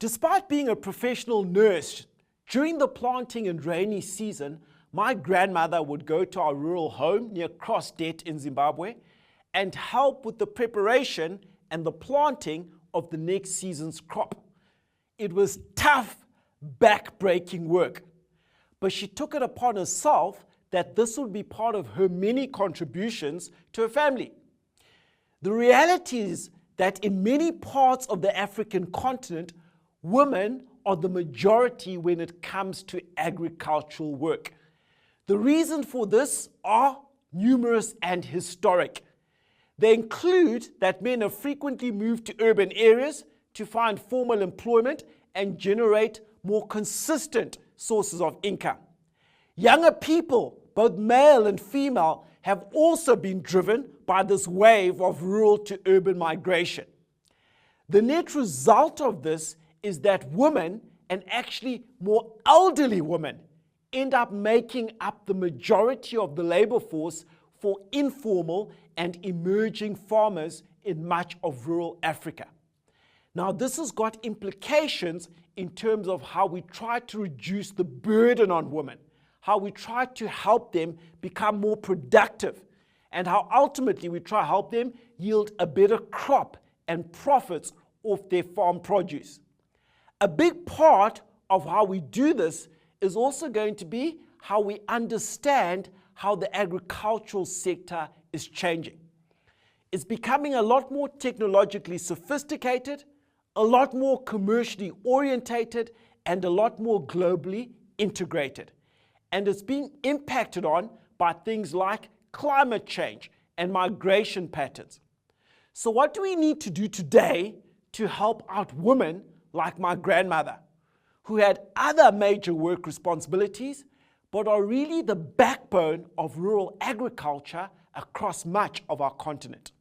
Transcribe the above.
Despite being a professional nurse, during the planting and rainy season, my grandmother would go to our rural home near Crossdet in Zimbabwe and help with the preparation and the planting of the next season's crop. It was tough, back-breaking work, but she took it upon herself that this would be part of her many contributions to her family. The reality is that in many parts of the African continent, women are the majority when it comes to agricultural work. The reasons for this are numerous and historic. They include that men have frequently moved to urban areas to find formal employment and generate more consistent sources of income. Younger people, both male and female, have also been driven by this wave of rural to urban migration. The net result of this is that women, and actually more elderly women, end up making up the majority of the labor force for informal and emerging farmers in much of rural Africa. Now, this has got implications in terms of how we try to reduce the burden on women, how we try to help them become more productive, and how ultimately we try to help them yield a better crop and profits off their farm produce. A big part of how we do this is also going to be how we understand how the agricultural sector is changing. It's becoming a lot more technologically sophisticated, a lot more commercially orientated, and a lot more globally integrated. And it's being impacted on by things like climate change and migration patterns. So what do we need to do today to help out women like my grandmother, who had other major work responsibilities, but are really the backbone of rural agriculture across much of our continent?